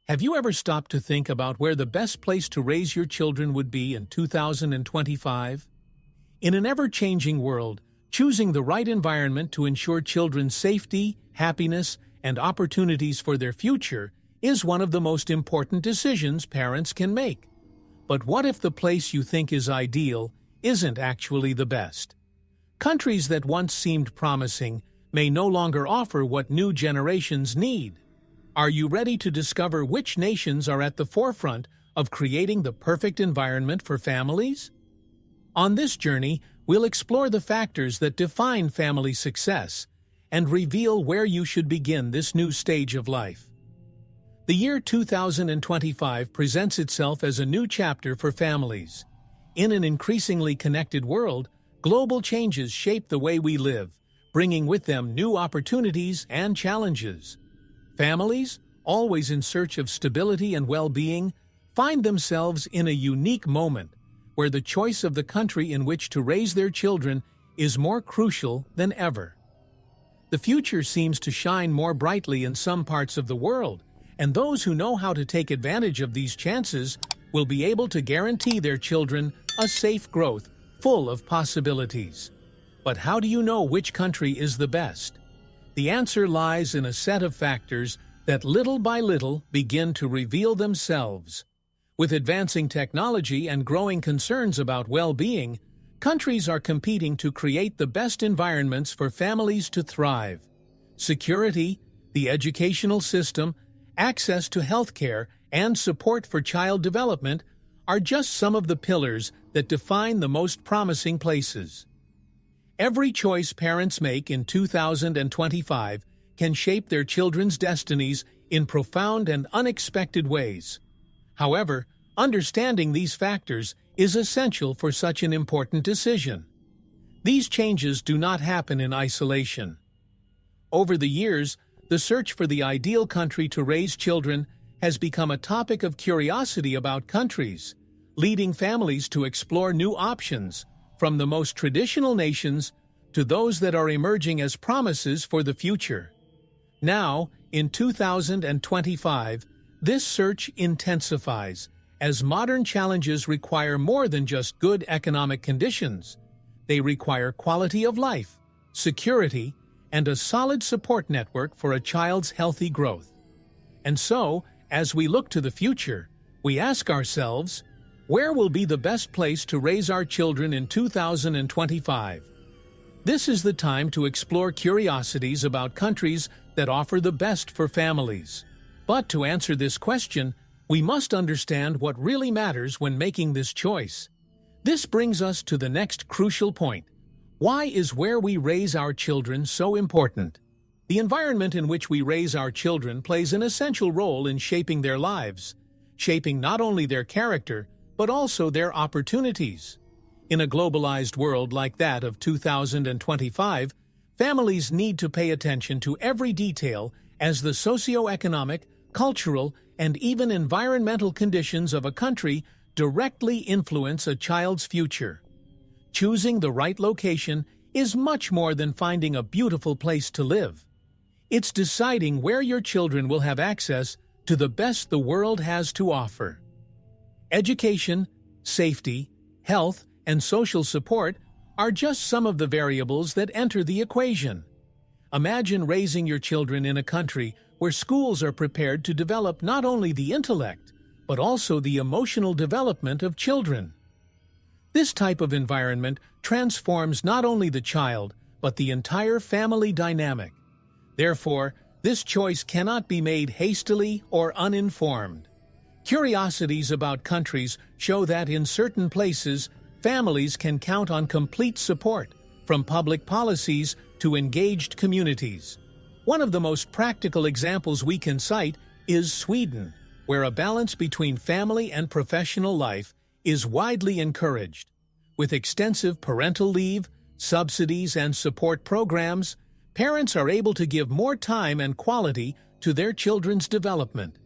Have you ever stopped to think about where the best place to raise your children would be in 2025? In an ever-changing world, choosing the right environment to ensure children's safety, happiness, and opportunities for their future is one of the most important decisions parents can make. But what if the place you think is ideal isn't actually the best? Countries that once seemed promising may no longer offer what new generations need. Are you ready to discover which nations are at the forefront of creating the perfect environment for families? On this journey, we'll explore the factors that define family success and reveal where you should begin this new stage of life. The year 2025 presents itself as a new chapter for families. In an increasingly connected world, global changes shape the way we live, bringing with them new opportunities and challenges. Families, always in search of stability and well-being, find themselves in a unique moment where the choice of the country in which to raise their children is more crucial than ever. The future seems to shine more brightly in some parts of the world, and those who know how to take advantage of these chances will be able to guarantee their children a safe growth full of possibilities. But how do you know which country is the best? The answer lies in a set of factors that little by little begin to reveal themselves. With advancing technology and growing concerns about well-being, countries are competing to create the best environments for families to thrive. Security, the educational system, access to healthcare, and support for child development are just some of the pillars that define the most promising places. Every choice parents make in 2025 can shape their children's destinies in profound and unexpected ways. However, understanding these factors is essential for such an important decision. These changes do not happen in isolation. Over the years, the search for the ideal country to raise children has become a topic of curiosity about countries, leading families to explore new options, from the most traditional nations to those that are emerging as promises for the future. Now, in 2025, this search intensifies, as modern challenges require more than just good economic conditions. They require quality of life, security, and a solid support network for a child's healthy growth. And so, as we look to the future, we ask ourselves, where will be the best place to raise our children in 2025? This is the time to explore curiosities about countries that offer the best for families. But to answer this question, we must understand what really matters when making this choice. This brings us to the next crucial point. Why is where we raise our children so important? The environment in which we raise our children plays an essential role in shaping their lives, shaping not only their character, but also their opportunities. In a globalized world like that of 2025, families need to pay attention to every detail as the socioeconomic, cultural, and even environmental conditions of a country directly influence a child's future. Choosing the right location is much more than finding a beautiful place to live. It's deciding where your children will have access to the best the world has to offer. Education, safety, health, and social support are just some of the variables that enter the equation. Imagine raising your children in a country where schools are prepared to develop not only the intellect, but also the emotional development of children. This type of environment transforms not only the child, but the entire family dynamic. Therefore, this choice cannot be made hastily or uninformed. Curiosities about countries show that in certain places, families can count on complete support, from public policies to engaged communities. One of the most practical examples we can cite is Sweden, where a balance between family and professional life is widely encouraged. With extensive parental leave, subsidies, and support programs, parents are able to give more time and quality to their children's development.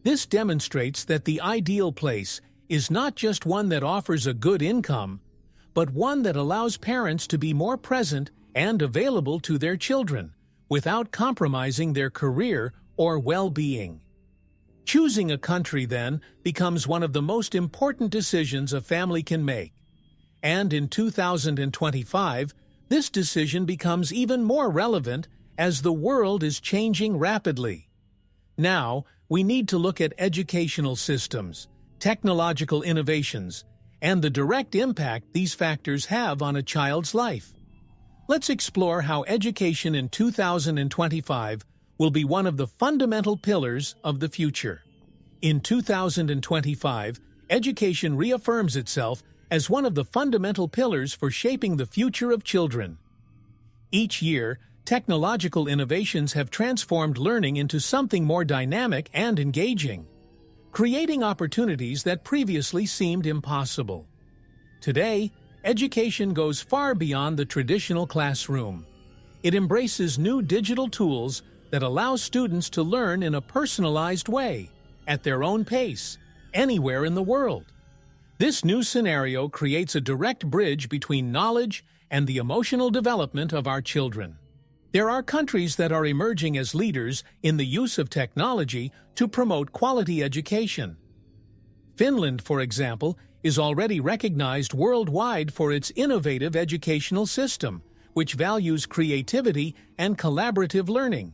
This demonstrates that the ideal place is not just one that offers a good income, but one that allows parents to be more present and available to their children without compromising their career or well-being. Choosing a country, then, becomes one of the most important decisions a family can make. And in 2025, this decision becomes even more relevant as the world is changing rapidly. Now, we need to look at educational systems, technological innovations, and the direct impact these factors have on a child's life. Let's explore how education in 2025 will be one of the fundamental pillars of the future. In 2025, education reaffirms itself as one of the fundamental pillars for shaping the future of children. Each year, technological innovations have transformed learning into something more dynamic and engaging, creating opportunities that previously seemed impossible. Today, education goes far beyond the traditional classroom. It embraces new digital tools that allow students to learn in a personalized way, at their own pace, anywhere in the world. This new scenario creates a direct bridge between knowledge and the emotional development of our children. There are countries that are emerging as leaders in the use of technology to promote quality education. Finland, for example, is already recognized worldwide for its innovative educational system, which values creativity and collaborative learning.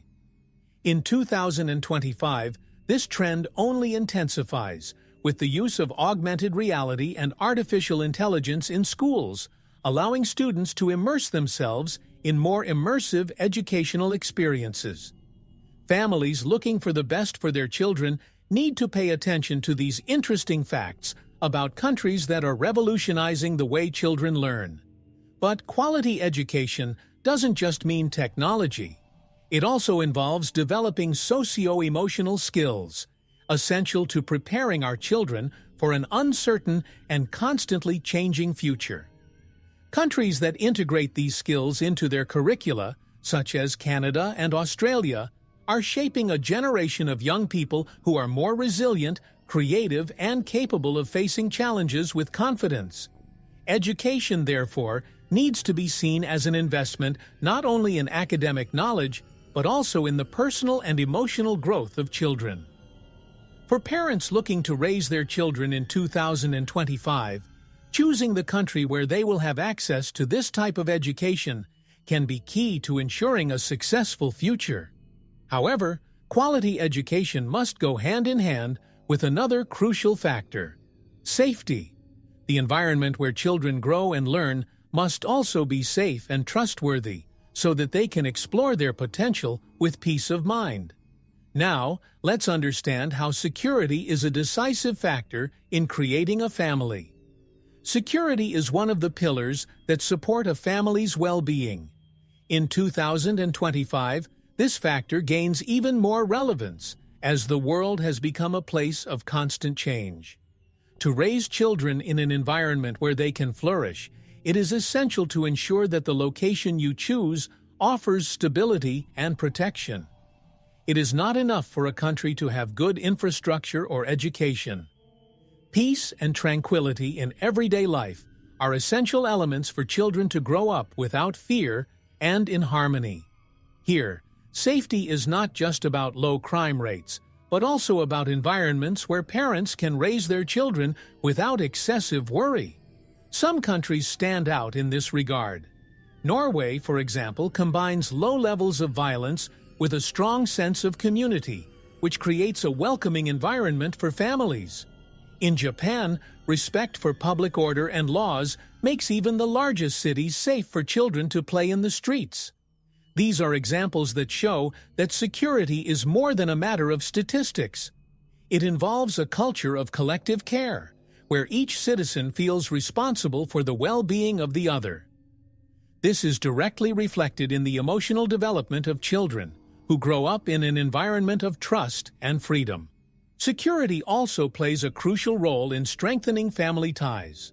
In 2025, this trend only intensifies, with the use of augmented reality and artificial intelligence in schools, allowing students to immerse themselves in more immersive educational experiences. Families looking for the best for their children need to pay attention to these interesting facts about countries that are revolutionizing the way children learn. But quality education doesn't just mean technology. It also involves developing socio-emotional skills, essential to preparing our children for an uncertain and constantly changing future. Countries that integrate these skills into their curricula, such as Canada and Australia, are shaping a generation of young people who are more resilient, creative, and capable of facing challenges with confidence. Education, therefore, needs to be seen as an investment not only in academic knowledge, but also in the personal and emotional growth of children. For parents looking to raise their children in 2025, choosing the country where they will have access to this type of education can be key to ensuring a successful future. However, quality education must go hand in hand with another crucial factor: safety. The environment where children grow and learn must also be safe and trustworthy, so that they can explore their potential with peace of mind. Now, let's understand how security is a decisive factor in creating a family. Security is one of the pillars that support a family's well-being. In 2025, this factor gains even more relevance as the world has become a place of constant change. To raise children in an environment where they can flourish, it is essential to ensure that the location you choose offers stability and protection. It is not enough for a country to have good infrastructure or education. Peace and tranquility in everyday life are essential elements for children to grow up without fear and in harmony. Here, safety is not just about low crime rates, but also about environments where parents can raise their children without excessive worry. Some countries stand out in this regard. Norway, for example, combines low levels of violence with a strong sense of community, which creates a welcoming environment for families. In Japan, respect for public order and laws makes even the largest cities safe for children to play in the streets. These are examples that show that security is more than a matter of statistics. It involves a culture of collective care, where each citizen feels responsible for the well-being of the other. This is directly reflected in the emotional development of children, who grow up in an environment of trust and freedom. Security also plays a crucial role in strengthening family ties.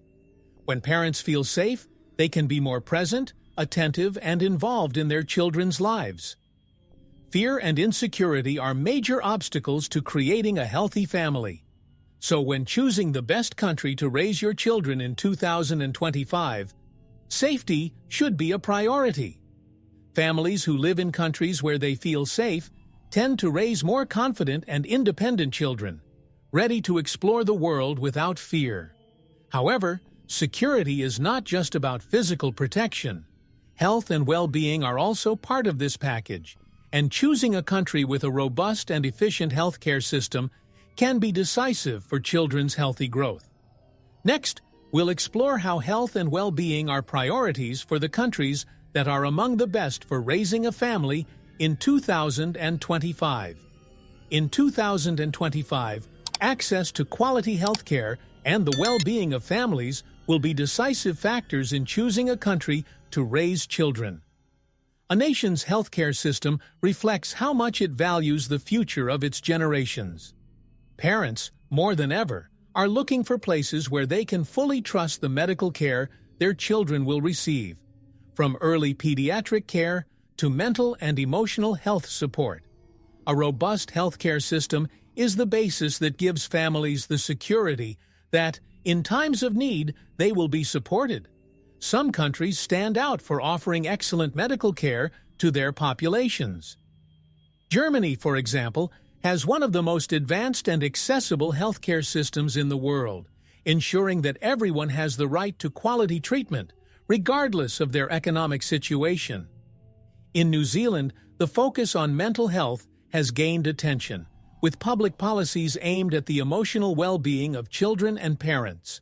When parents feel safe, they can be more present, attentive, and involved in their children's lives. Fear and insecurity are major obstacles to creating a healthy family. So when choosing the best country to raise your children in 2025, safety should be a priority. Families who live in countries where they feel safe tend to raise more confident and independent children, ready to explore the world without fear. However, security is not just about physical protection. Health and well-being are also part of this package, and choosing a country with a robust and efficient healthcare system can be decisive for children's healthy growth. Next, we'll explore how health and well-being are priorities for the countries that are among the best for raising a family in 2025. In 2025, access to quality healthcare and the well-being of families will be decisive factors in choosing a country to raise children. A nation's healthcare system reflects how much it values the future of its generations. Parents, more than ever, are looking for places where they can fully trust the medical care their children will receive, from early pediatric care to mental and emotional health support. A robust healthcare system is the basis that gives families the security that, in times of need, they will be supported. Some countries stand out for offering excellent medical care to their populations. Germany, for example, has one of the most advanced and accessible healthcare systems in the world, ensuring that everyone has the right to quality treatment, regardless of their economic situation. In New Zealand, the focus on mental health has gained attention, with public policies aimed at the emotional well-being of children and parents.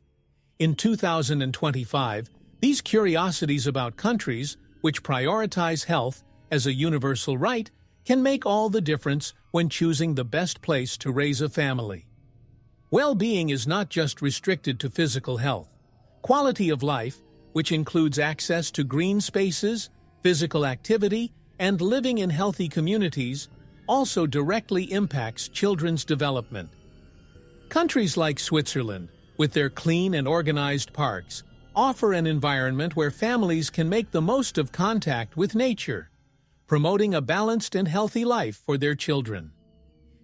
In 2025, these curiosities about countries which prioritize health as a universal right can make all the difference when choosing the best place to raise a family. Well-being is not just restricted to physical health. Quality of life, which includes access to green spaces, physical activity, and living in healthy communities, also directly impacts children's development. Countries like Switzerland, with their clean and organized parks, offer an environment where families can make the most of contact with nature, promoting a balanced and healthy life for their children.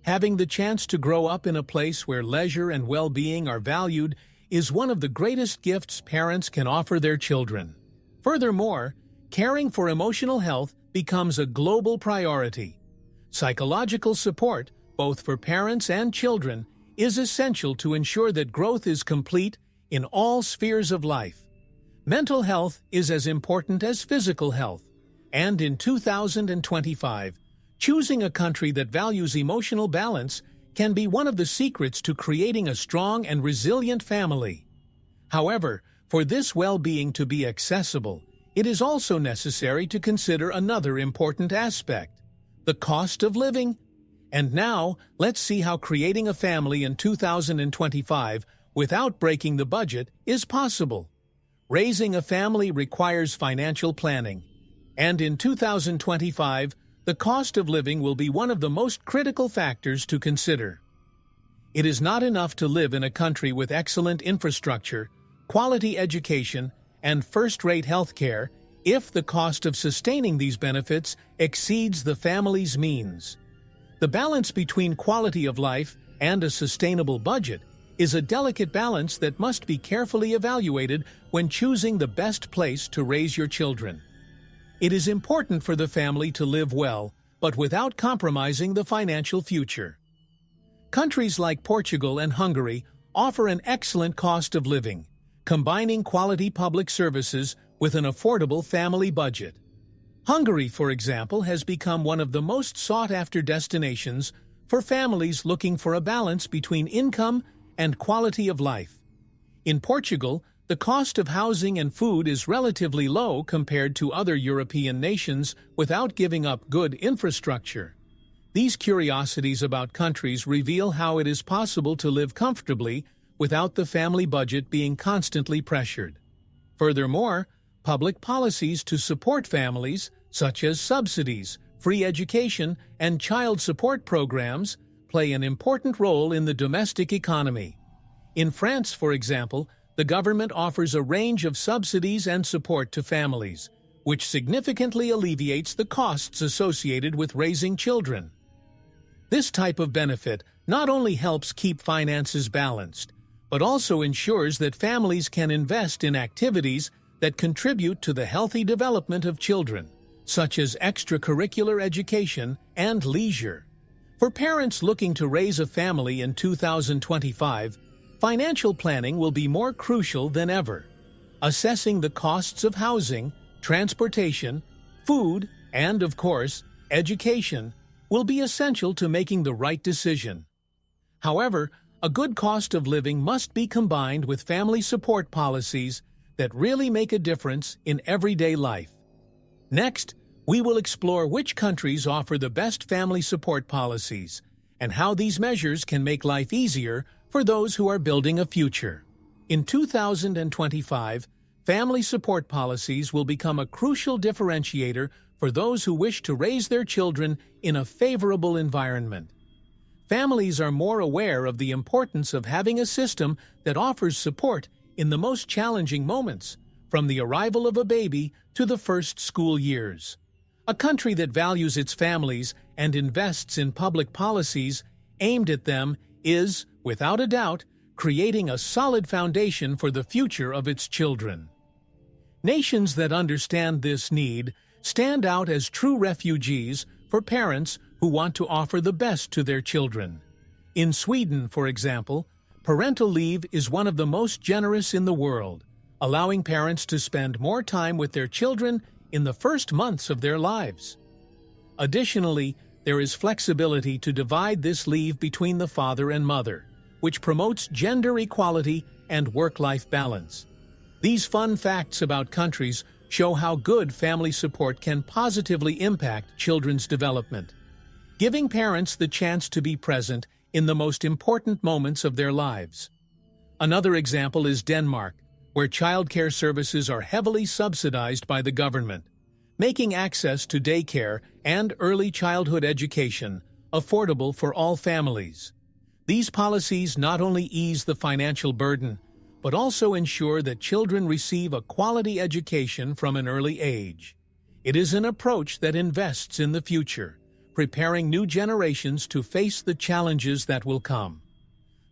Having the chance to grow up in a place where leisure and well-being are valued is one of the greatest gifts parents can offer their children. Furthermore, caring for emotional health becomes a global priority. Psychological support, both for parents and children, is essential to ensure that growth is complete in all spheres of life. Mental health is as important as physical health, and in 2025, choosing a country that values emotional balance can be one of the secrets to creating a strong and resilient family. However, for this well-being to be accessible, it is also necessary to consider another important aspect: the cost of living. And now, let's see how creating a family in 2025 without breaking the budget is possible. Raising a family requires financial planning, and in 2025, the cost of living will be one of the most critical factors to consider. It is not enough to live in a country with excellent infrastructure, quality education, and first-rate health care if the cost of sustaining these benefits exceeds the family's means. The balance between quality of life and a sustainable budget is a delicate balance that must be carefully evaluated when choosing the best place to raise your children. It is important for the family to live well, but without compromising the financial future. Countries like Portugal and Hungary offer an excellent cost of living, combining quality public services with an affordable family budget. Hungary, for example, has become one of the most sought-after destinations for families looking for a balance between income and quality of life. In Portugal, the cost of housing and food is relatively low compared to other European nations without giving up good infrastructure. These curiosities about countries reveal how it is possible to live comfortably without the family budget being constantly pressured. Furthermore, public policies to support families, such as subsidies, free education, and child support programs, play an important role in the domestic economy. In France, for example, the government offers a range of subsidies and support to families, which significantly alleviates the costs associated with raising children. This type of benefit not only helps keep finances balanced, but also ensures that families can invest in activities that contribute to the healthy development of children, such as extracurricular education and leisure. For parents looking to raise a family in 2025, financial planning will be more crucial than ever. Assessing the costs of housing, transportation, food, and, of course, education will be essential to making the right decision. However, a good cost of living must be combined with family support policies that really make a difference in everyday life. Next, we will explore which countries offer the best family support policies and how these measures can make life easier for those who are building a future. In 2025, family support policies will become a crucial differentiator for those who wish to raise their children in a favorable environment. Families are more aware of the importance of having a system that offers support in the most challenging moments, from the arrival of a baby to the first school years. A country that values its families and invests in public policies aimed at them is, without a doubt, creating a solid foundation for the future of its children. Nations that understand this need stand out as true refugees for parents who want to offer the best to their children. In Sweden, for example, parental leave is one of the most generous in the world, allowing parents to spend more time with their children in the first months of their lives. Additionally, there is flexibility to divide this leave between the father and mother, which promotes gender equality and work-life balance. These fun facts about countries show how good family support can positively impact children's development, giving parents the chance to be present in the most important moments of their lives. Another example is Denmark, where childcare services are heavily subsidized by the government, making access to daycare and early childhood education affordable for all families. These policies not only ease the financial burden, but also ensure that children receive a quality education from an early age. It is an approach that invests in the future, preparing new generations to face the challenges that will come.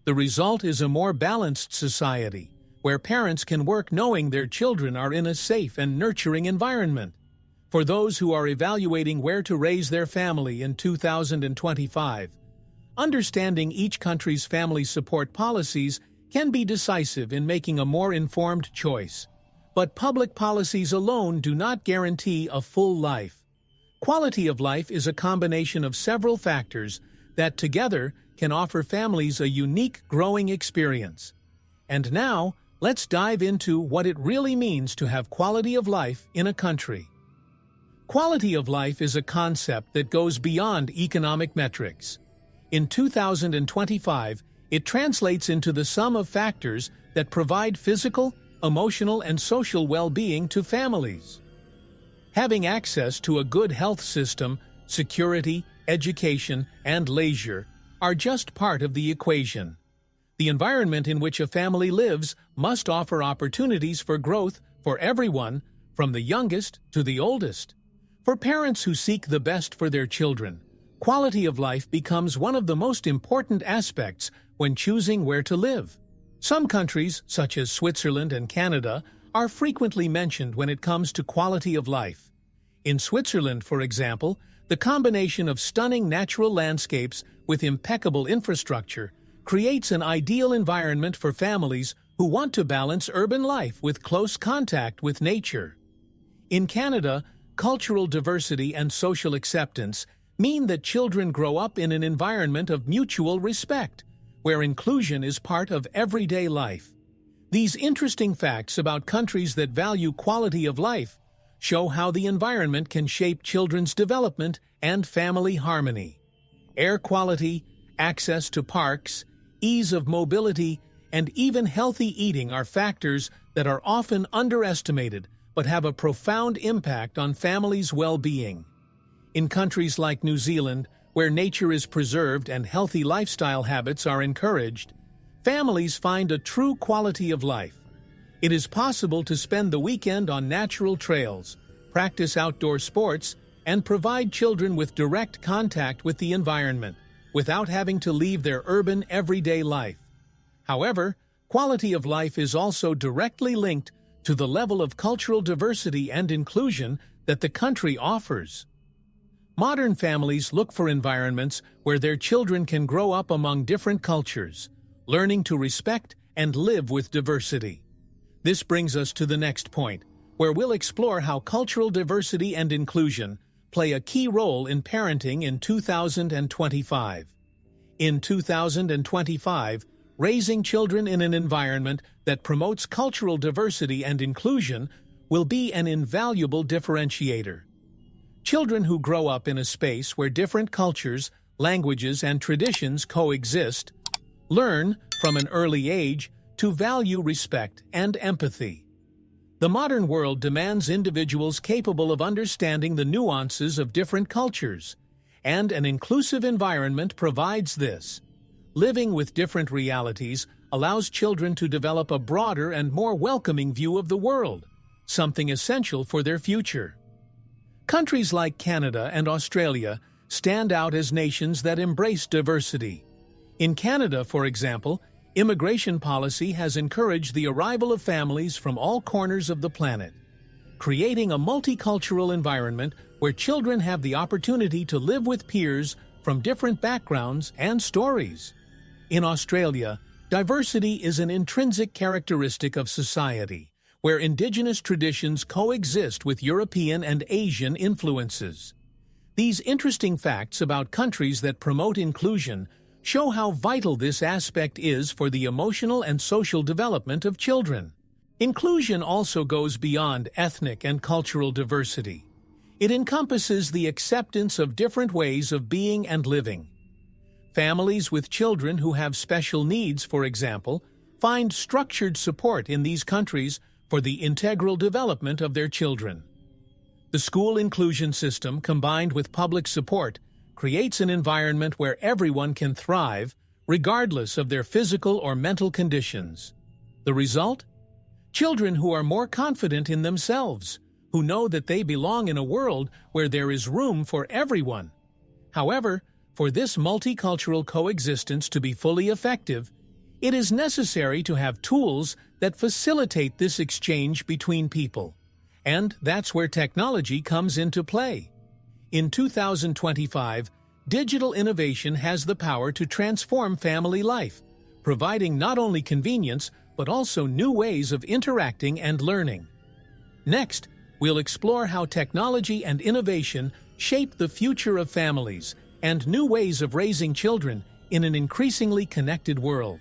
The result is a more balanced society, where parents can work knowing their children are in a safe and nurturing environment. For those who are evaluating where to raise their family in 2025, understanding each country's family support policies can be decisive in making a more informed choice. But public policies alone do not guarantee a full life. Quality of life is a combination of several factors that together can offer families a unique growing experience. And now, let's dive into what it really means to have quality of life in a country. Quality of life is a concept that goes beyond economic metrics. In 2025, it translates into the sum of factors that provide physical, emotional, and social well-being to families. Having access to a good health system, security, education, and leisure are just part of the equation. The environment in which a family lives must offer opportunities for growth for everyone, from the youngest to the oldest. For parents who seek the best for their children, quality of life becomes one of the most important aspects when choosing where to live. Some countries, such as Switzerland and Canada, are frequently mentioned when it comes to quality of life. In Switzerland, for example, the combination of stunning natural landscapes with impeccable infrastructure creates an ideal environment for families who want to balance urban life with close contact with nature. In Canada, cultural diversity and social acceptance mean that children grow up in an environment of mutual respect, where inclusion is part of everyday life. These interesting facts about countries that value quality of life show how the environment can shape children's development and family harmony. Air quality, access to parks, ease of mobility, and even healthy eating are factors that are often underestimated but have a profound impact on families' well-being. In countries like New Zealand, where nature is preserved and healthy lifestyle habits are encouraged, families find a true quality of life. It is possible to spend the weekend on natural trails, practice outdoor sports, and provide children with direct contact with the environment, without having to leave their urban everyday life. However, quality of life is also directly linked to the level of cultural diversity and inclusion that the country offers. Modern families look for environments where their children can grow up among different cultures, learning to respect and live with diversity. This brings us to the next point, where we'll explore how cultural diversity and inclusion play a key role in parenting in 2025. In 2025, raising children in an environment that promotes cultural diversity and inclusion will be an invaluable differentiator. Children who grow up in a space where different cultures, languages, and traditions coexist learn, from an early age, to value respect and empathy. The modern world demands individuals capable of understanding the nuances of different cultures, and an inclusive environment provides this. Living with different realities allows children to develop a broader and more welcoming view of the world, something essential for their future. Countries like Canada and Australia stand out as nations that embrace diversity. In Canada, for example, immigration policy has encouraged the arrival of families from all corners of the planet, creating a multicultural environment where children have the opportunity to live with peers from different backgrounds and stories. In Australia, diversity is an intrinsic characteristic of society, where Indigenous traditions coexist with European and Asian influences. These interesting facts about countries that promote inclusion show how vital this aspect is for the emotional and social development of children. Inclusion also goes beyond ethnic and cultural diversity. It encompasses the acceptance of different ways of being and living. Families with children who have special needs, for example, find structured support in these countries for the integral development of their children. The school inclusion system, combined with public support, creates an environment where everyone can thrive, regardless of their physical or mental conditions. The result? Children who are more confident in themselves, who know that they belong in a world where there is room for everyone. However, for this multicultural coexistence to be fully effective, it is necessary to have tools that facilitate this exchange between people. And that's where technology comes into play. In 2025, digital innovation has the power to transform family life, providing not only convenience but also new ways of interacting and learning. Next, we'll explore how technology and innovation shape the future of families and new ways of raising children in an increasingly connected world.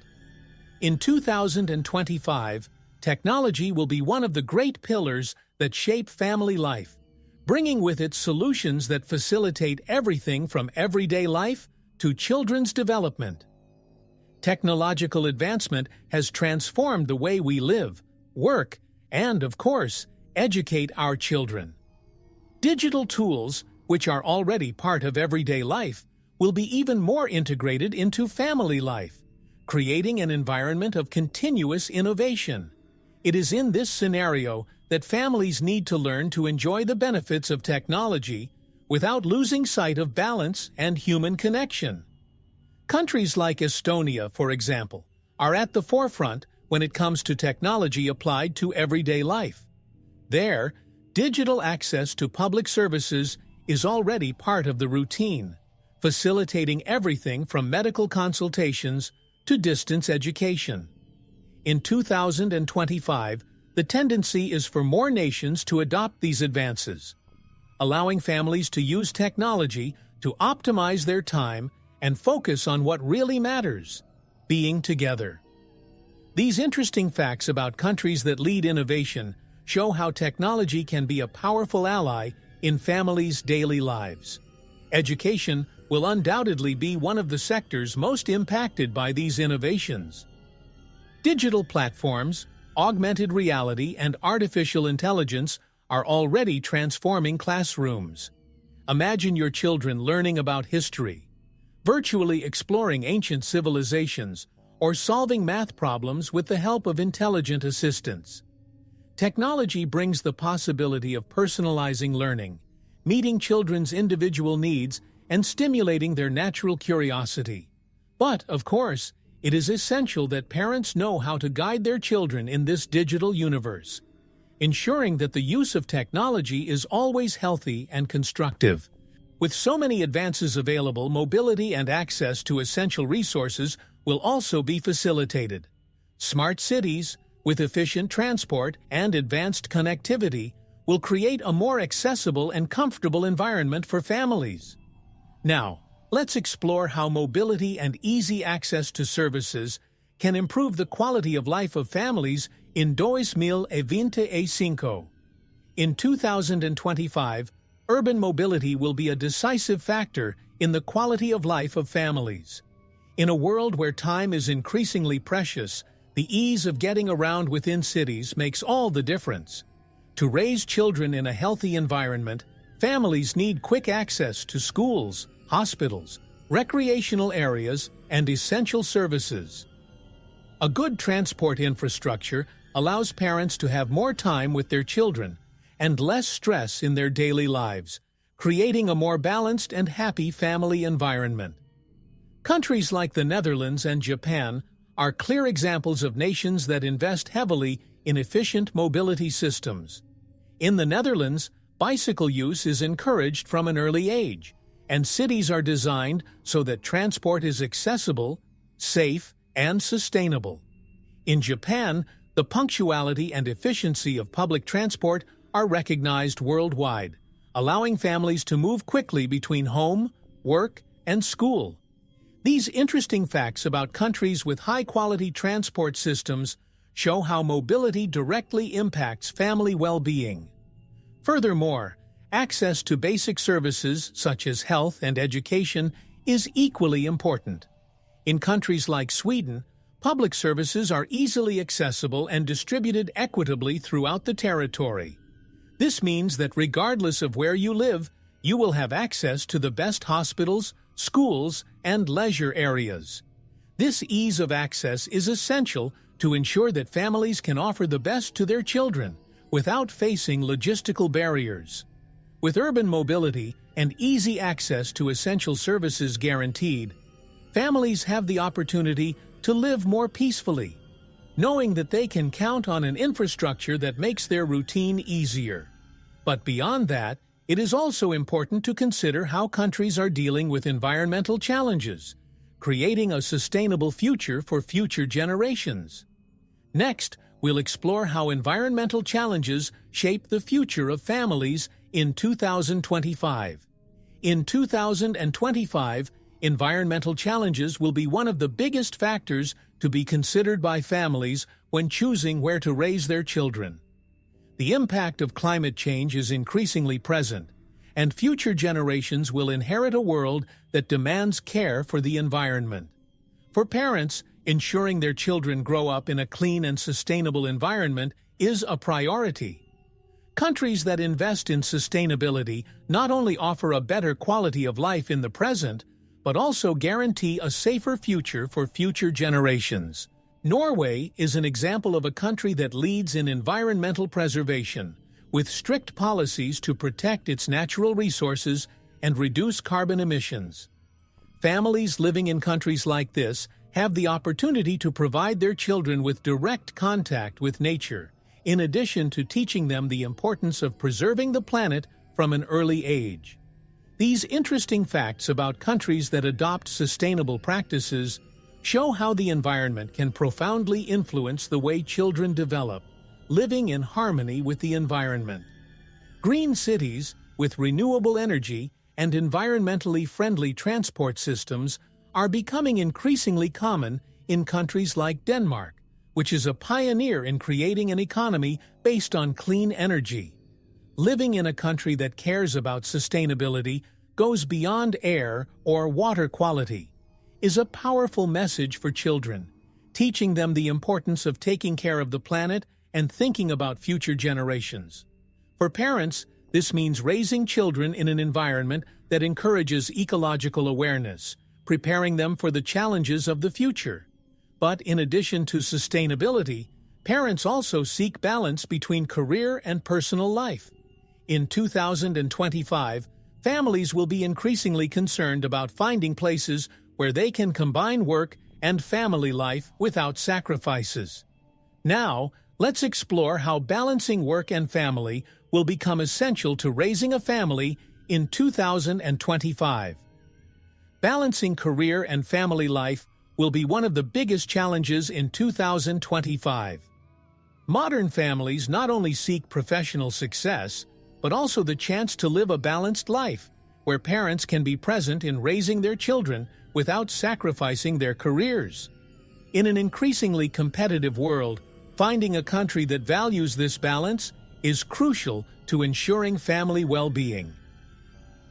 In 2025, technology will be one of the great pillars that shape family life, bringing with it solutions that facilitate everything from everyday life to children's development. Technological advancement has transformed the way we live, work, and, of course, educate our children. Digital tools, which are already part of everyday life, will be even more integrated into family life, creating an environment of continuous innovation. It is in this scenario that families need to learn to enjoy the benefits of technology without losing sight of balance and human connection. Countries like Estonia, for example, are at the forefront when it comes to technology applied to everyday life. There, digital access to public services is already part of the routine, facilitating everything from medical consultations to distance education. In 2025, the tendency is for more nations to adopt these advances, allowing families to use technology to optimize their time and focus on what really matters: being together. These interesting facts about countries that lead innovation show how technology can be a powerful ally in families' daily lives. Education will undoubtedly be one of the sectors most impacted by these innovations. Digital platforms, augmented reality, and artificial intelligence are already transforming classrooms. Imagine your children learning about history, virtually exploring ancient civilizations, or solving math problems with the help of intelligent assistants. Technology brings the possibility of personalizing learning, meeting children's individual needs, and stimulating their natural curiosity. But, of course, it is essential that parents know how to guide their children in this digital universe, ensuring that the use of technology is always healthy and constructive. With so many advances available, mobility and access to essential resources will also be facilitated. Smart cities, with efficient transport and advanced connectivity, will create a more accessible and comfortable environment for families. Now, let's explore how mobility and easy access to services can improve the quality of life of families in 2025. In 2025, urban mobility will be a decisive factor in the quality of life of families. In a world where time is increasingly precious, the ease of getting around within cities makes all the difference. To raise children in a healthy environment, families need quick access to schools, hospitals, recreational areas, and essential services. A good transport infrastructure allows parents to have more time with their children and less stress in their daily lives, creating a more balanced and happy family environment. Countries like the Netherlands and Japan are clear examples of nations that invest heavily in efficient mobility systems. In the Netherlands, bicycle use is encouraged from an early age, and cities are designed so that transport is accessible, safe, and sustainable. In Japan, the punctuality and efficiency of public transport are recognized worldwide, allowing families to move quickly between home, work, and school. These interesting facts about countries with high-quality transport systems show how mobility directly impacts family well-being. Furthermore, access to basic services such as health and education is equally important. In countries like Sweden, public services are easily accessible and distributed equitably throughout the territory. This means that regardless of where you live, you will have access to the best hospitals, schools, and leisure areas. This ease of access is essential to ensure that families can offer the best to their children without facing logistical barriers. With urban mobility and easy access to essential services guaranteed, families have the opportunity to live more peacefully, knowing that they can count on an infrastructure that makes their routine easier. But beyond that, it is also important to consider how countries are dealing with environmental challenges, creating a sustainable future for future generations. Next, we'll explore how environmental challenges shape the future of families in 2025. In 2025, environmental challenges will be one of the biggest factors to be considered by families when choosing where to raise their children. The impact of climate change is increasingly present, and future generations will inherit a world that demands care for the environment. For parents, ensuring their children grow up in a clean and sustainable environment is a priority. Countries that invest in sustainability not only offer a better quality of life in the present, but also guarantee a safer future for future generations. Norway is an example of a country that leads in environmental preservation, with strict policies to protect its natural resources and reduce carbon emissions. Families living in countries like this have the opportunity to provide their children with direct contact with nature, in addition to teaching them the importance of preserving the planet from an early age. These interesting facts about countries that adopt sustainable practices show how the environment can profoundly influence the way children develop, living in harmony with the environment. Green cities, with renewable energy and environmentally friendly transport systems, are becoming increasingly common in countries like Denmark, which is a pioneer in creating an economy based on clean energy. Living in a country that cares about sustainability goes beyond air or water quality is a powerful message for children, teaching them the importance of taking care of the planet and thinking about future generations. For parents, this means raising children in an environment that encourages ecological awareness, preparing them for the challenges of the future. But in addition to sustainability, parents also seek balance between career and personal life. In 2025, families will be increasingly concerned about finding places where they can combine work and family life without sacrifices. Now, let's explore how balancing work and family will become essential to raising a family in 2025. Balancing career and family life will be one of the biggest challenges in 2025. Modern families not only seek professional success, but also the chance to live a balanced life, where parents can be present in raising their children without sacrificing their careers. In an increasingly competitive world, finding a country that values this balance is crucial to ensuring family well-being.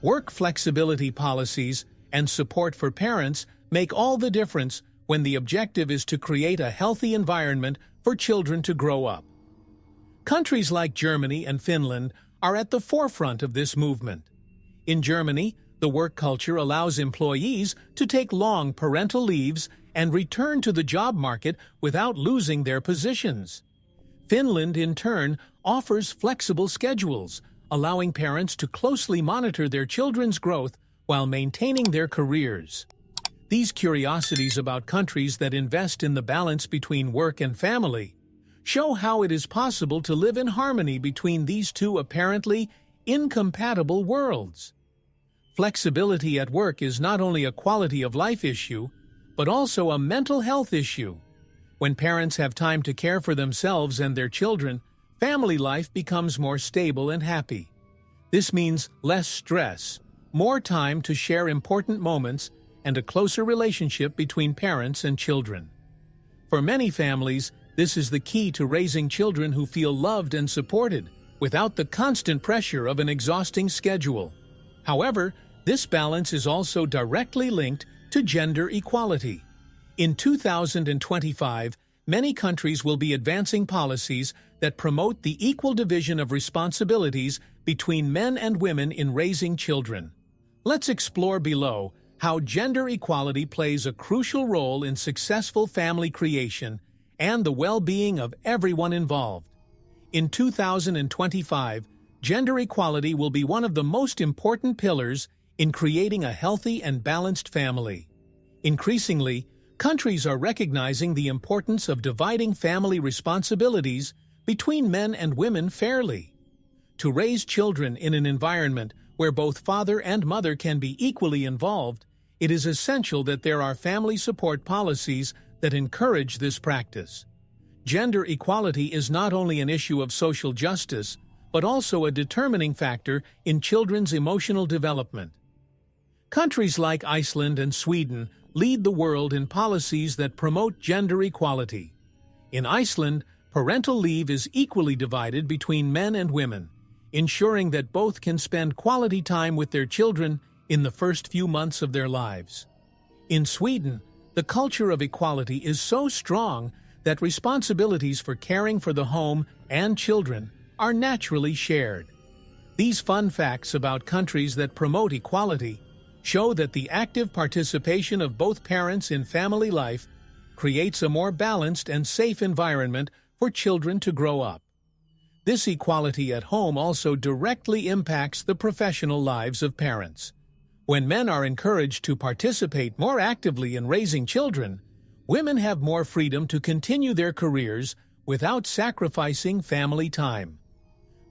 Work flexibility policies and support for parents make all the difference when the objective is to create a healthy environment for children to grow up. Countries like Germany and Finland are at the forefront of this movement. In Germany, the work culture allows employees to take long parental leaves and return to the job market without losing their positions. Finland, in turn, offers flexible schedules, allowing parents to closely monitor their children's growth while maintaining their careers. These curiosities about countries that invest in the balance between work and family show how it is possible to live in harmony between these two apparently incompatible worlds. Flexibility at work is not only a quality of life issue, but also a mental health issue. When parents have time to care for themselves and their children, family life becomes more stable and happy. This means less stress, more time to share important moments, and a closer relationship between parents and children. For many families, this is the key to raising children who feel loved and supported, without the constant pressure of an exhausting schedule. However, this balance is also directly linked to gender equality. In 2025, many countries will be advancing policies that promote the equal division of responsibilities between men and women in raising children. Let's explore below how gender equality plays a crucial role in successful family creation and the well-being of everyone involved. In 2025, gender equality will be one of the most important pillars in creating a healthy and balanced family. Increasingly, countries are recognizing the importance of dividing family responsibilities between men and women fairly. To raise children in an environment where both father and mother can be equally involved, it is essential that there are family support policies that encourage this practice. Gender equality is not only an issue of social justice, but also a determining factor in children's emotional development. Countries like Iceland and Sweden lead the world in policies that promote gender equality. In Iceland, parental leave is equally divided between men and women, ensuring that both can spend quality time with their children in the first few months of their lives. In Sweden, the culture of equality is so strong that responsibilities for caring for the home and children are naturally shared. These fun facts about countries that promote equality show that the active participation of both parents in family life creates a more balanced and safe environment for children to grow up. This equality at home also directly impacts the professional lives of parents. When men are encouraged to participate more actively in raising children, women have more freedom to continue their careers without sacrificing family time.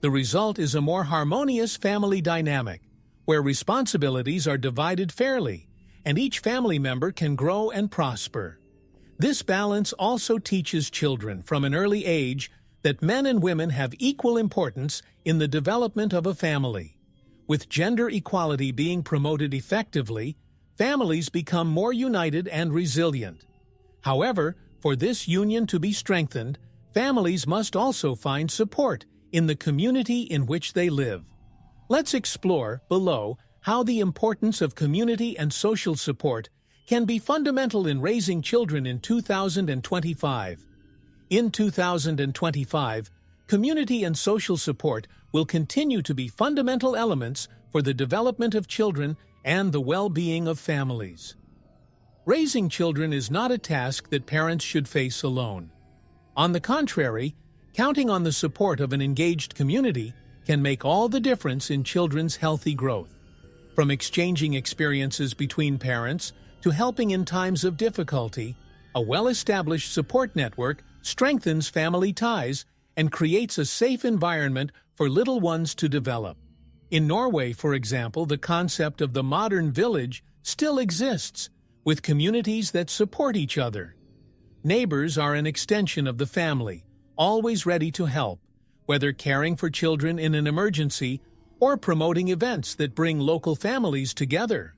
The result is a more harmonious family dynamic, where responsibilities are divided fairly, and each family member can grow and prosper. This balance also teaches children from an early age that men and women have equal importance in the development of a family. With gender equality being promoted effectively, families become more united and resilient. However, for this union to be strengthened, families must also find support in the community in which they live. Let's explore below how the importance of community and social support can be fundamental in raising children in 2025. In 2025, community and social support will continue to be fundamental elements for the development of children and the well-being of families. Raising children is not a task that parents should face alone. On the contrary, counting on the support of an engaged community can make all the difference in children's healthy growth. From exchanging experiences between parents to helping in times of difficulty, a well-established support network strengthens family ties and creates a safe environment for little ones to develop. In Norway, for example, the concept of the modern village still exists, with communities that support each other. Neighbors are an extension of the family, always ready to help, whether caring for children in an emergency or promoting events that bring local families together.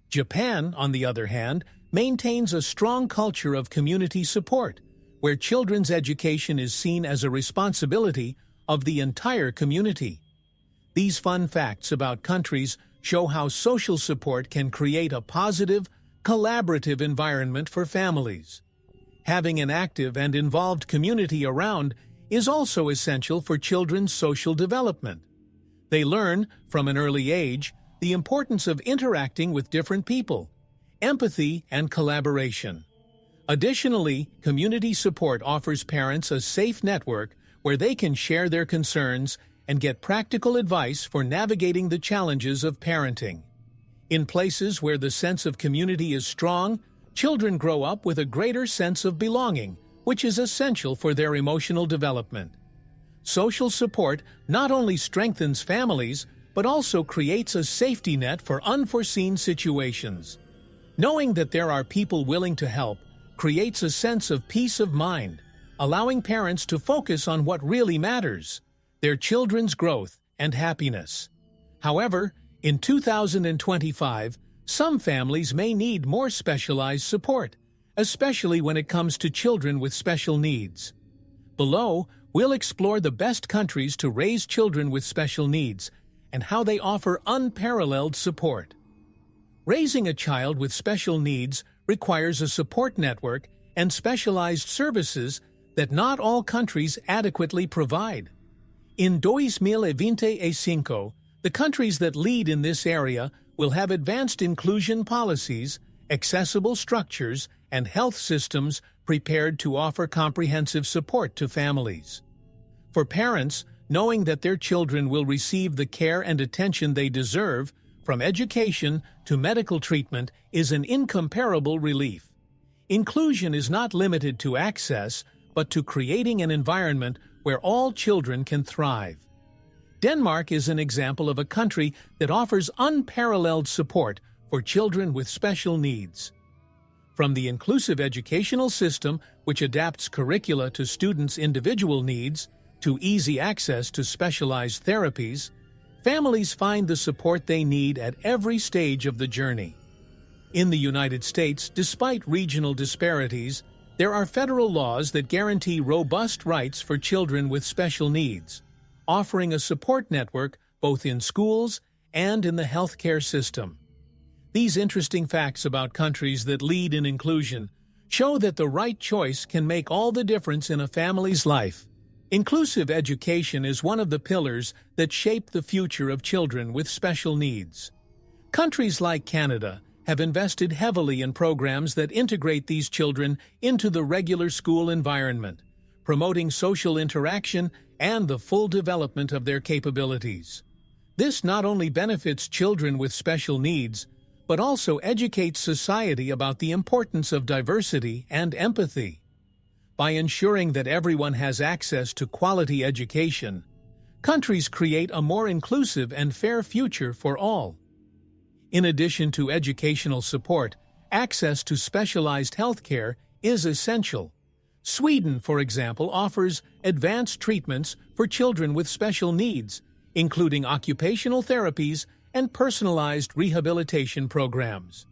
Japan, on the other hand, maintains a strong culture of community support, where children's education is seen as a responsibility of the entire community. These fun facts about countries show how social support can create a positive, collaborative environment for families. Having an active and involved community around is also essential for children's social development. They learn, from an early age, the importance of interacting with different people, empathy, and collaboration. Additionally, community support offers parents a safe network where they can share their concerns and get practical advice for navigating the challenges of parenting. In places where the sense of community is strong, children grow up with a greater sense of belonging, which is essential for their emotional development. Social support not only strengthens families, but also creates a safety net for unforeseen situations. Knowing that there are people willing to help creates a sense of peace of mind, allowing parents to focus on what really matters: their children's growth and happiness. However, in 2025, some families may need more specialized support, especially when it comes to children with special needs. Below, we'll explore the best countries to raise children with special needs and how they offer unparalleled support. Raising a child with special needs requires a support network and specialized services that not all countries adequately provide. In 2025, the countries that lead in this area will have advanced inclusion policies, accessible structures, and health systems prepared to offer comprehensive support to families. For parents, knowing that their children will receive the care and attention they deserve, from education to medical treatment, is an incomparable relief. Inclusion is not limited to access, but to creating an environment where all children can thrive. Denmark is an example of a country that offers unparalleled support for children with special needs. From the inclusive educational system, which adapts curricula to students' individual needs, to easy access to specialized therapies, families find the support they need at every stage of the journey. In the United States, despite regional disparities, there are federal laws that guarantee robust rights for children with special needs, offering a support network both in schools and in the healthcare system. These interesting facts about countries that lead in inclusion show that the right choice can make all the difference in a family's life. Inclusive education is one of the pillars that shape the future of children with special needs. Countries like Canada have invested heavily in programs that integrate these children into the regular school environment, promoting social interaction and the full development of their capabilities. This not only benefits children with special needs, but also educates society about the importance of diversity and empathy. By ensuring that everyone has access to quality education, countries create a more inclusive and fair future for all. In addition to educational support, access to specialized healthcare is essential. Sweden, for example, offers advanced treatments for children with special needs, including occupational therapies and personalized rehabilitation programs.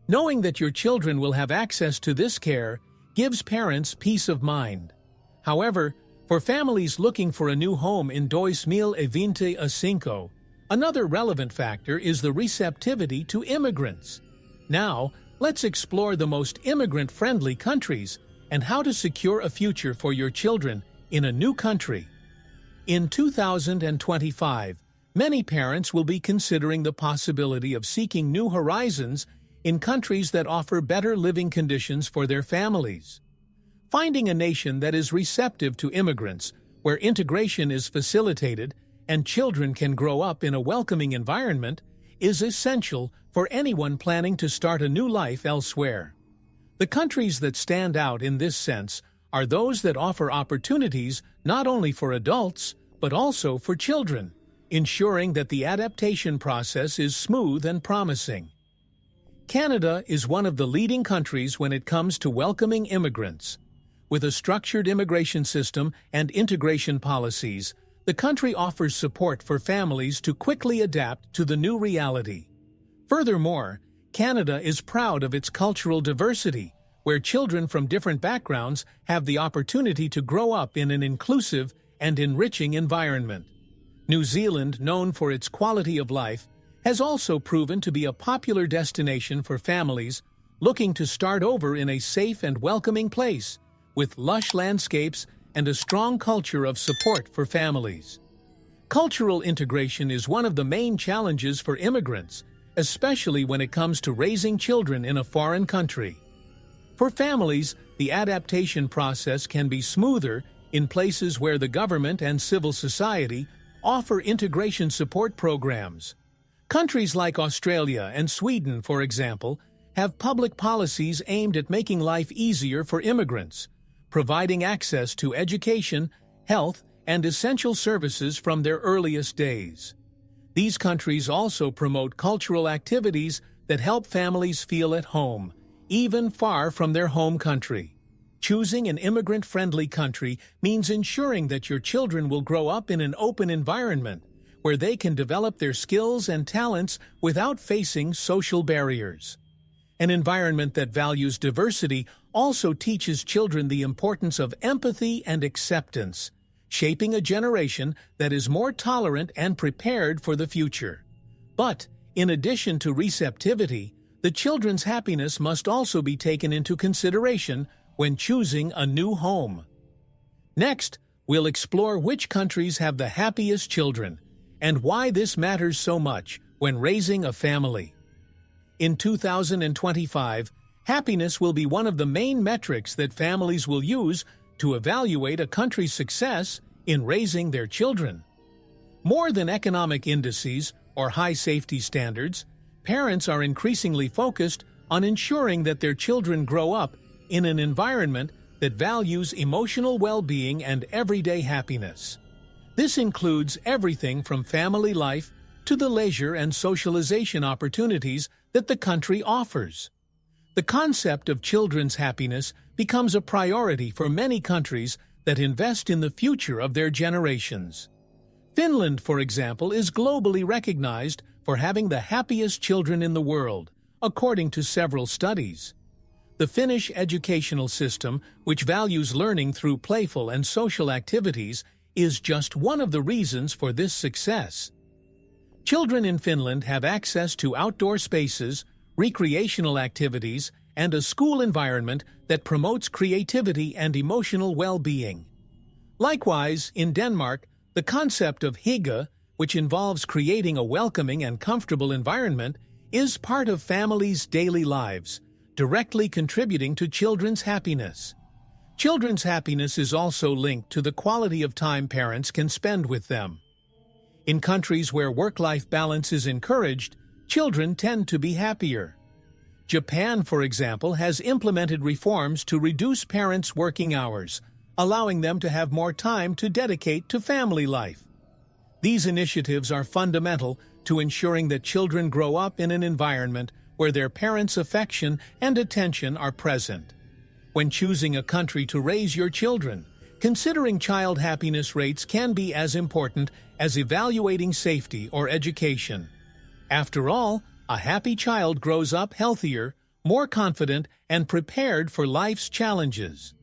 Knowing that your children will have access to this care gives parents peace of mind. However, for families looking for a new home in 2025, another relevant factor is the receptivity to immigrants. Now, let's explore the most immigrant-friendly countries and how to secure a future for your children in a new country. In 2025, many parents will be considering the possibility of seeking new horizons in countries that offer better living conditions for their families. Finding a nation that is receptive to immigrants, where integration is facilitated and children can grow up in a welcoming environment, is essential for anyone planning to start a new life elsewhere. The countries that stand out in this sense are those that offer opportunities not only for adults, but also for children, ensuring that the adaptation process is smooth and promising. Canada is one of the leading countries when it comes to welcoming immigrants. With a structured immigration system and integration policies, the country offers support for families to quickly adapt to the new reality. Furthermore, Canada is proud of its cultural diversity, where children from different backgrounds have the opportunity to grow up in an inclusive and enriching environment. New Zealand, known for its quality of life, has also proven to be a popular destination for families looking to start over in a safe and welcoming place, with lush landscapes and a strong culture of support for families. Cultural integration is one of the main challenges for immigrants, especially when it comes to raising children in a foreign country. For families, the adaptation process can be smoother in places where the government and civil society offer integration support programs. Countries like Australia and Sweden, for example, have public policies aimed at making life easier for immigrants, providing access to education, health, and essential services from their earliest days. These countries also promote cultural activities that help families feel at home, even far from their home country. Choosing an immigrant-friendly country means ensuring that your children will grow up in an open environment where they can develop their skills and talents without facing social barriers. An environment that values diversity also teaches children the importance of empathy and acceptance, shaping a generation that is more tolerant and prepared for the future. But, in addition to receptivity, the children's happiness must also be taken into consideration when choosing a new home. Next, we'll explore which countries have the happiest children and why this matters so much when raising a family. In 2025, happiness will be one of the main metrics that families will use to evaluate a country's success in raising their children. More than economic indices or high safety standards, parents are increasingly focused on ensuring that their children grow up in an environment that values emotional well-being and everyday happiness. This includes everything from family life to the leisure and socialization opportunities that the country offers. The concept of children's happiness becomes a priority for many countries that invest in the future of their generations. Finland, for example, is globally recognized for having the happiest children in the world, according to several studies. The Finnish educational system, which values learning through playful and social activities, is just one of the reasons for this success. Children in Finland have access to outdoor spaces, recreational activities, and a school environment that promotes creativity and emotional well-being. Likewise, in Denmark, the concept of hygge, which involves creating a welcoming and comfortable environment, is part of families' daily lives, directly contributing to children's happiness. Children's happiness is also linked to the quality of time parents can spend with them. In countries where work-life balance is encouraged, children tend to be happier. Japan, for example, has implemented reforms to reduce parents' working hours, allowing them to have more time to dedicate to family life. These initiatives are fundamental to ensuring that children grow up in an environment where their parents' affection and attention are present. When choosing a country to raise your children, considering child happiness rates can be as important as evaluating safety or education. After all, a happy child grows up healthier, more confident, and prepared for life's challenges.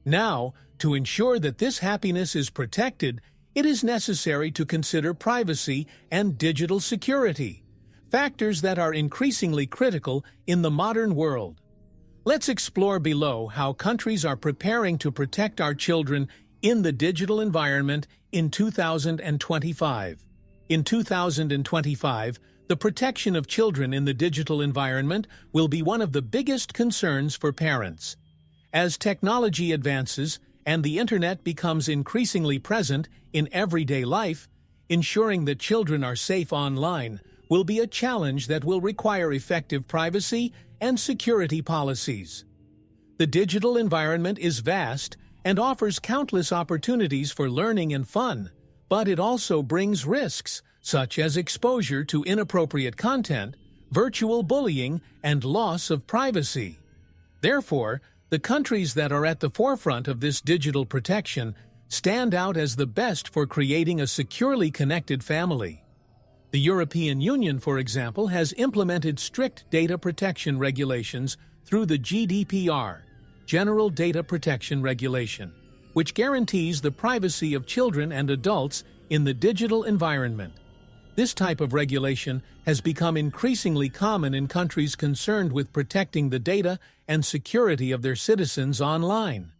Now, to ensure that this happiness is protected, it is necessary to consider privacy and digital security, factors that are increasingly critical in the modern world. Let's explore below how countries are preparing to protect our children in the digital environment in 2025. In 2025, the protection of children in the digital environment will be one of the biggest concerns for parents. As technology advances and the internet becomes increasingly present in everyday life, ensuring that children are safe online will be a challenge that will require effective privacy and security policies. The digital environment is vast and offers countless opportunities for learning and fun, but it also brings risks, such as exposure to inappropriate content, virtual bullying, and loss of privacy. Therefore, the countries that are at the forefront of this digital protection stand out as the best for creating a securely connected family. The European Union, for example, has implemented strict data protection regulations through the GDPR, General Data Protection Regulation, which guarantees the privacy of children and adults in the digital environment. This type of regulation has become increasingly common in countries concerned with protecting the data and security of their citizens online.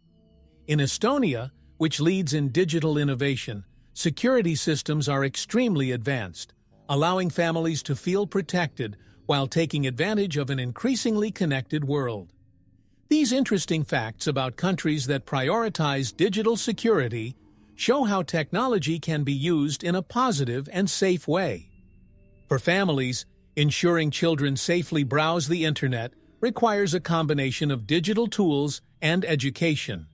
In Estonia, which leads in digital innovation, security systems are extremely advanced, allowing families to feel protected while taking advantage of an increasingly connected world. These interesting facts about countries that prioritize digital security show how technology can be used in a positive and safe way. For families, ensuring children safely browse the internet requires a combination of digital tools and education.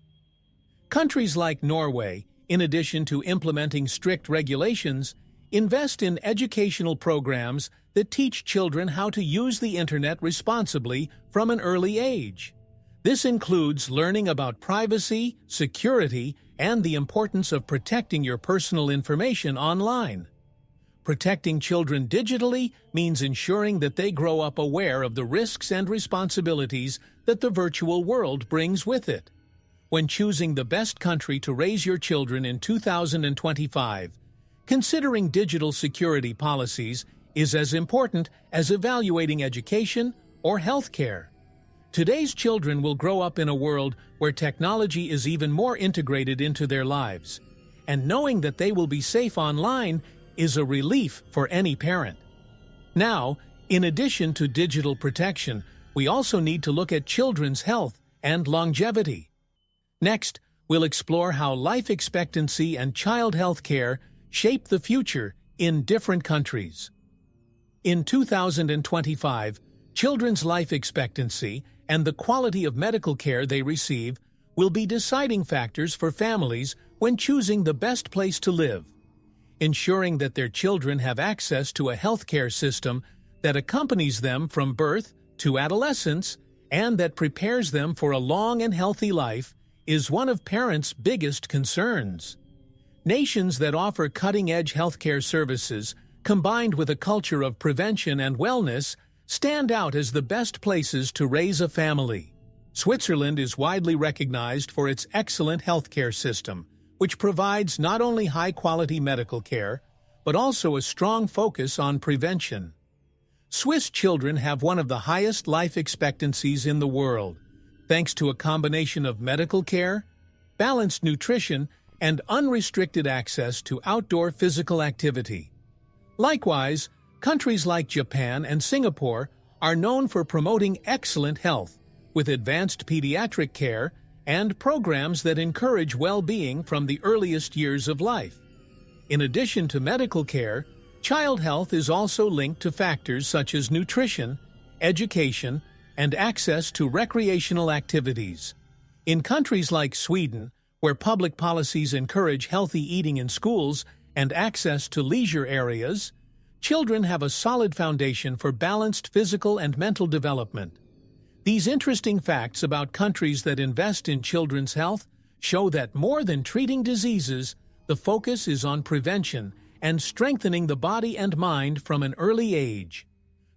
Countries like Norway, in addition to implementing strict regulations, invest in educational programs that teach children how to use the internet responsibly from an early age. This includes learning about privacy, security, and the importance of protecting your personal information online. Protecting children digitally means ensuring that they grow up aware of the risks and responsibilities that the virtual world brings with it. When choosing the best country to raise your children in 2025, considering digital security policies is as important as evaluating education or healthcare. Today's children will grow up in a world where technology is even more integrated into their lives, and knowing that they will be safe online is a relief for any parent. Now, in addition to digital protection, we also need to look at children's health and longevity. Next, we'll explore how life expectancy and child health care shape the future in different countries. In 2025, children's life expectancy and the quality of medical care they receive will be deciding factors for families when choosing the best place to live. Ensuring that their children have access to a healthcare system that accompanies them from birth to adolescence and that prepares them for a long and healthy life is one of parents' biggest concerns. Nations that offer cutting-edge healthcare services, combined with a culture of prevention and wellness, stand out as the best places to raise a family. Switzerland is widely recognized for its excellent healthcare system, which provides not only high-quality medical care, but also a strong focus on prevention. Swiss children have one of the highest life expectancies in the world, thanks to a combination of medical care, balanced nutrition, and unrestricted access to outdoor physical activity. Likewise, countries like Japan and Singapore are known for promoting excellent health, with advanced pediatric care and programs that encourage well-being from the earliest years of life. In addition to medical care, child health is also linked to factors such as nutrition, education, and access to recreational activities. In countries like Sweden, where public policies encourage healthy eating in schools and access to leisure areas, children have a solid foundation for balanced physical and mental development. These interesting facts about countries that invest in children's health show that more than treating diseases, the focus is on prevention and strengthening the body and mind from an early age.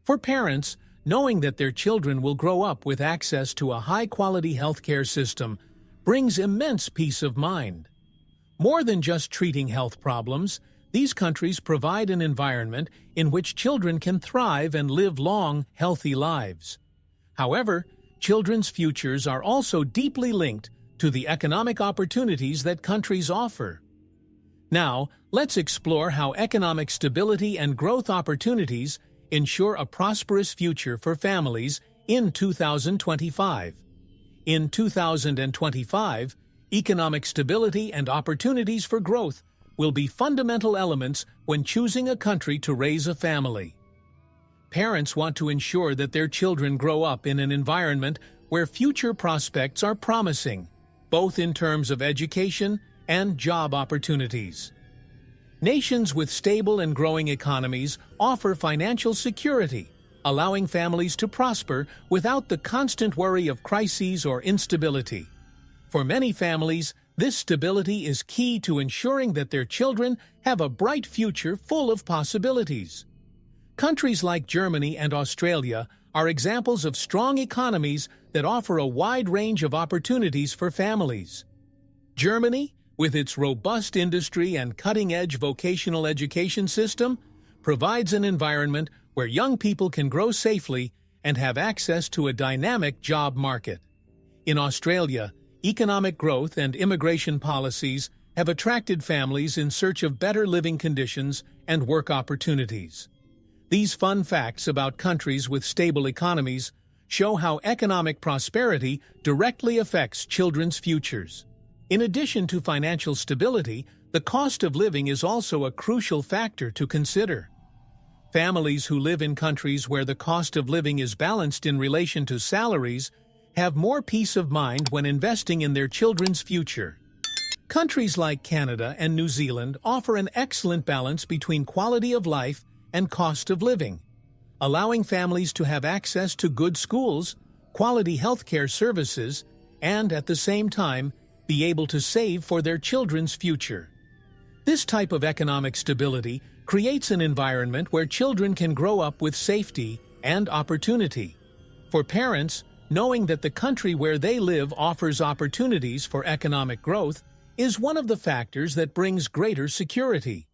For parents, knowing that their children will grow up with access to a high-quality healthcare system brings immense peace of mind. More than just treating health problems, these countries provide an environment in which children can thrive and live long, healthy lives. However, children's futures are also deeply linked to the economic opportunities that countries offer. Now, let's explore how economic stability and growth opportunities ensure a prosperous future for families in 2025. In 2025, economic stability and opportunities for growth will be fundamental elements when choosing a country to raise a family. Parents want to ensure that their children grow up in an environment where future prospects are promising, both in terms of education and job opportunities. Nations with stable and growing economies offer financial security, allowing families to prosper without the constant worry of crises or instability. For many families, this stability is key to ensuring that their children have a bright future full of possibilities. Countries like Germany and Australia are examples of strong economies that offer a wide range of opportunities for families. Germany, with its robust industry and cutting-edge vocational education system, provides an environment where young people can grow safely and have access to a dynamic job market. In Australia, economic growth and immigration policies have attracted families in search of better living conditions and work opportunities. These fun facts about countries with stable economies show how economic prosperity directly affects children's futures. In addition to financial stability, the cost of living is also a crucial factor to consider. Families who live in countries where the cost of living is balanced in relation to salaries have more peace of mind when investing in their children's future. Countries like Canada and New Zealand offer an excellent balance between quality of life and cost of living, allowing families to have access to good schools, quality healthcare services, and at the same time, be able to save for their children's future. This type of economic stability creates an environment where children can grow up with safety and opportunity. For parents, knowing that the country where they live offers opportunities for economic growth is one of the factors that brings greater security.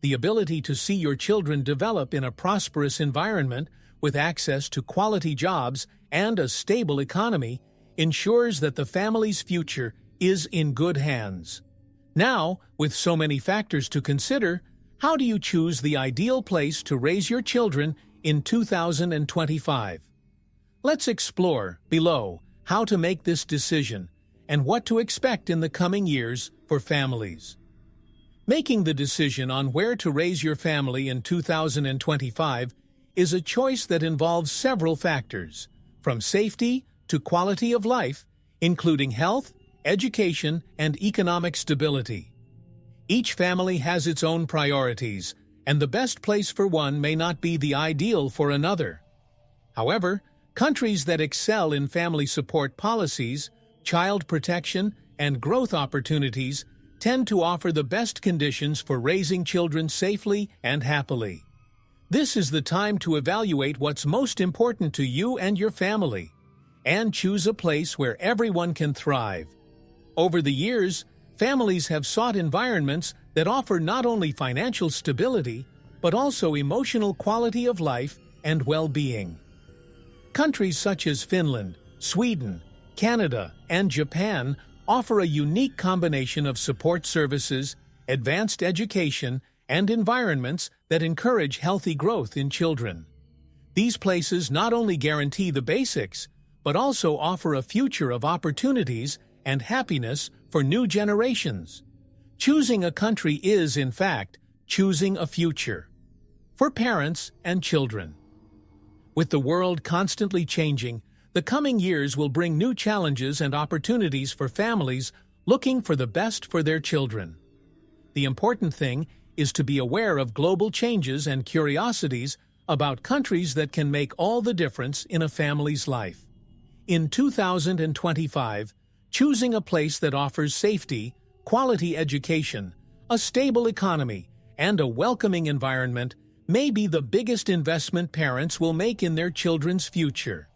The ability to see your children develop in a prosperous environment with access to quality jobs and a stable economy ensures that the family's future is in good hands. Now, with so many factors to consider, how do you choose the ideal place to raise your children in 2025? Let's explore, below, how to make this decision and what to expect in the coming years for families. Making the decision on where to raise your family in 2025 is a choice that involves several factors, from safety to quality of life, including health, education, and economic stability. Each family has its own priorities, and the best place for one may not be the ideal for another. However, countries that excel in family support policies, child protection, and growth opportunities tend to offer the best conditions for raising children safely and happily. This is the time to evaluate what's most important to you and your family, and choose a place where everyone can thrive. Over the years, families have sought environments that offer not only financial stability, but also emotional quality of life and well-being. Countries such as Finland, Sweden, Canada, and Japan offer a unique combination of support services, advanced education, and environments that encourage healthy growth in children. These places not only guarantee the basics, but also offer a future of opportunities and happiness for new generations. Choosing a country is, in fact, choosing a future. For parents and children. With the world constantly changing, the coming years will bring new challenges and opportunities for families looking for the best for their children. The important thing is to be aware of global changes and curiosities about countries that can make all the difference in a family's life. In 2025, choosing a place that offers safety, quality education, a stable economy, and a welcoming environment may be the biggest investment parents will make in their children's future.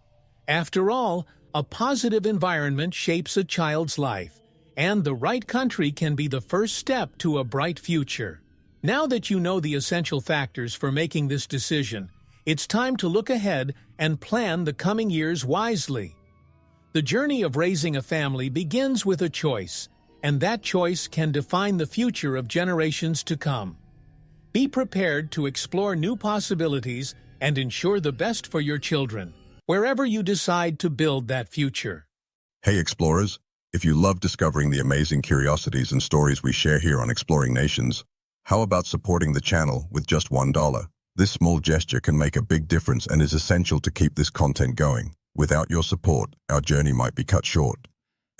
After all, a positive environment shapes a child's life, and the right country can be the first step to a bright future. Now that you know the essential factors for making this decision, it's time to look ahead and plan the coming years wisely. The journey of raising a family begins with a choice, and that choice can define the future of generations to come. Be prepared to explore new possibilities and ensure the best for your children, wherever you decide to build that future. Hey explorers, if you love discovering the amazing curiosities and stories we share here on Exploring Nations, how about supporting the channel with just $1? This small gesture can make a big difference and is essential to keep this content going. Without your support, our journey might be cut short.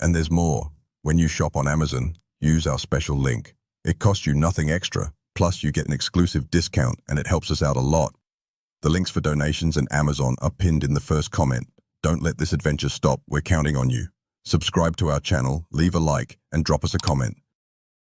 And there's more. When you shop on Amazon, use our special link. It costs you nothing extra, Plus, you get an exclusive discount and it helps us out a lot. The links for donations and Amazon are pinned in the first comment. Don't let this adventure stop. We're counting on you. Subscribe to our channel, leave a like, and drop us a comment.